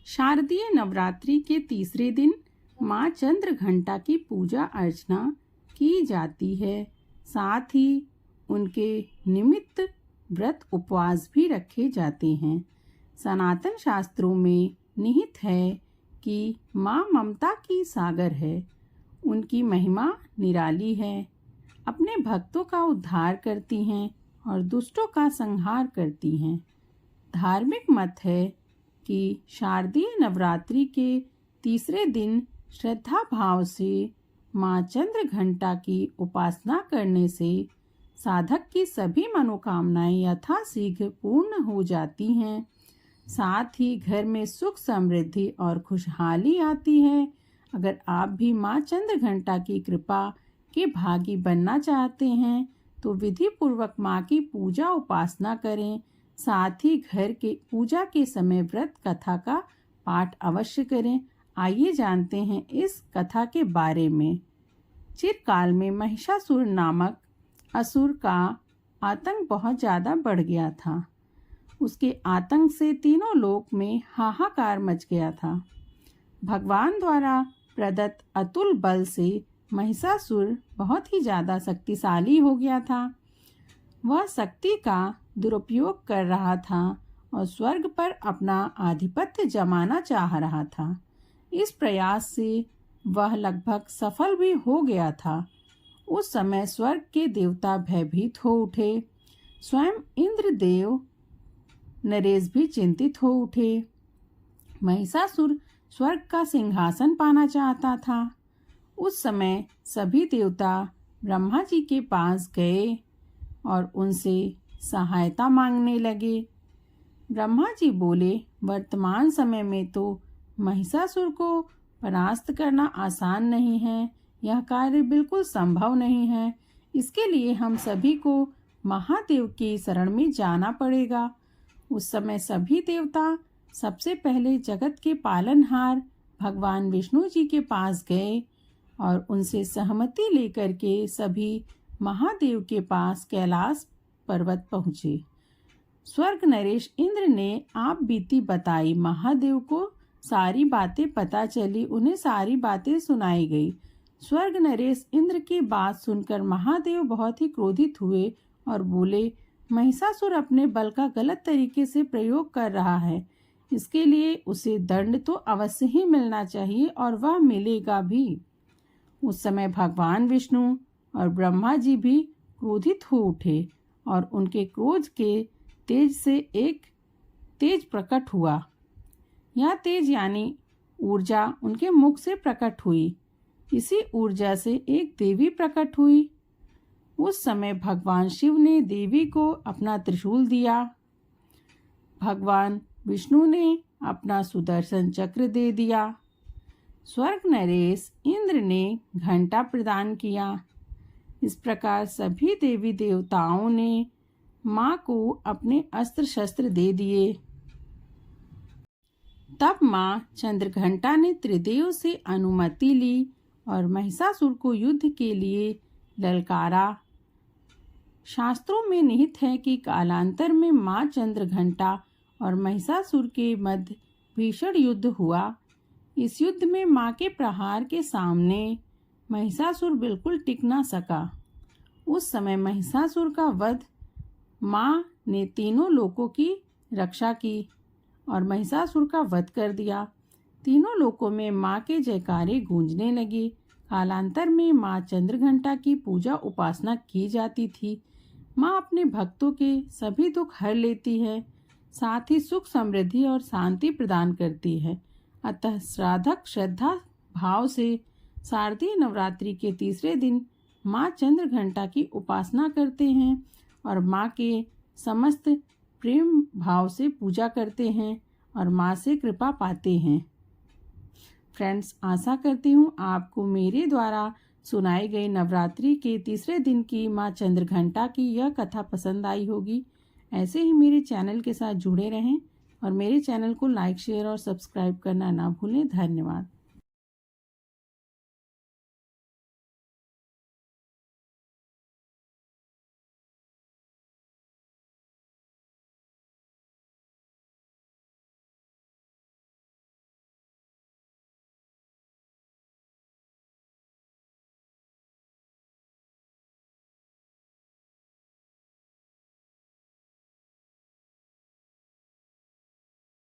शारदीय नवरात्रि के तीसरे दिन माँ चंद्रघंटा की पूजा अर्चना की जाती है। साथ ही उनके निमित्त व्रत उपवास भी रखे जाते हैं। सनातन शास्त्रों में निहित है कि माँ ममता की सागर है। उनकी महिमा निराली है। अपने भक्तों का उद्धार करती हैं और दुष्टों का संहार करती हैं। धार्मिक मत है कि शारदीय नवरात्रि के तीसरे दिन श्रद्धा भाव से माँ चंद्रघंटा की उपासना करने से साधक की सभी मनोकामनाएं यथाशीघ्र पूर्ण हो जाती हैं। साथ ही घर में सुख समृद्धि और खुशहाली आती है। अगर आप भी माँ चंद्रघंटा की कृपा के भागी बनना चाहते हैं तो विधि पूर्वक माँ की पूजा उपासना करें। साथ ही घर के पूजा के समय व्रत कथा का पाठ अवश्य करें। आइए जानते हैं इस कथा के बारे में। चिरकाल में महिषासुर नामक असुर का आतंक बहुत ज़्यादा बढ़ गया था। उसके आतंक से तीनों लोक में हाहाकार मच गया था। भगवान द्वारा प्रदत्त अतुल बल से महिषासुर बहुत ही ज़्यादा शक्तिशाली हो गया था। वह शक्ति का दुरुपयोग कर रहा था और स्वर्ग पर अपना आधिपत्य जमाना चाह रहा था। इस प्रयास से वह लगभग सफल भी हो गया था। उस समय स्वर्ग के देवता भयभीत हो उठे। स्वयं इंद्रदेव नरेश भी चिंतित हो उठे। महिषासुर स्वर्ग का सिंहासन पाना चाहता था। उस समय सभी देवता ब्रह्मा जी के पास गए और उनसे सहायता मांगने लगे। ब्रह्मा जी बोले, वर्तमान समय में तो महिषासुर को परास्त करना आसान नहीं है। यह कार्य बिल्कुल संभव नहीं है। इसके लिए हम सभी को महादेव की शरण में जाना पड़ेगा। उस समय सभी देवता सबसे पहले जगत के पालनहार भगवान विष्णु जी के पास गए और उनसे सहमति लेकर के सभी महादेव के पास कैलाश पर्वत पहुँचे। स्वर्ग नरेश इंद्र ने आप बीती बताई। महादेव को सारी बातें पता चली। उन्हें सारी बातें सुनाई गई। स्वर्ग नरेश इंद्र की बात सुनकर महादेव बहुत ही क्रोधित हुए और बोले, महिषासुर अपने बल का गलत तरीके से प्रयोग कर रहा है। इसके लिए उसे दंड तो अवश्य ही मिलना चाहिए और वह मिलेगा भी। उस समय भगवान विष्णु और ब्रह्मा जी भी क्रोधित हो उठे और उनके क्रोध के तेज से एक तेज प्रकट हुआ। यह तेज यानी ऊर्जा उनके मुख से प्रकट हुई। इसी ऊर्जा से एक देवी प्रकट हुई। उस समय भगवान शिव ने देवी को अपना त्रिशूल दिया। भगवान विष्णु ने अपना सुदर्शन चक्र दे दिया। स्वर्ग नरेश इंद्र ने घंटा प्रदान किया। इस प्रकार सभी देवी देवताओं ने माँ को अपने अस्त्र शस्त्र दे दिए। तब माँ चंद्रघंटा ने त्रिदेव से अनुमति ली और महिषासुर को युद्ध के लिए ललकारा। शास्त्रों में निहित है कि कालांतर में माँ चंद्रघंटा और महिषासुर के मध्य भीषण युद्ध हुआ। इस युद्ध में माँ के प्रहार के सामने महिषासुर बिल्कुल टिक ना सका। उस समय महिषासुर का वध माँ ने तीनों लोकों की रक्षा की और महिषासुर का वध कर दिया। तीनों लोकों में माँ के जयकारे गूंजने लगे। कालांतर में माँ चंद्रघंटा की पूजा उपासना की जाती थी। माँ अपने भक्तों के सभी दुख हर लेती है। साथ ही सुख समृद्धि और शांति प्रदान करती है। अतः साधक श्रद्धा भाव से शारदीय नवरात्रि के तीसरे दिन माँ चंद्रघंटा की उपासना करते हैं और माँ के समस्त प्रेम भाव से पूजा करते हैं और माँ से कृपा पाते हैं। फ्रेंड्स, आशा करती हूँ आपको मेरे द्वारा सुनाई गई नवरात्रि के तीसरे दिन की माँ चंद्रघंटा की यह कथा पसंद आई होगी। ऐसे ही मेरे चैनल के साथ जुड़े रहें और मेरे चैनल को लाइक, शेयर और सब्सक्राइब करना ना भूलें। धन्यवाद।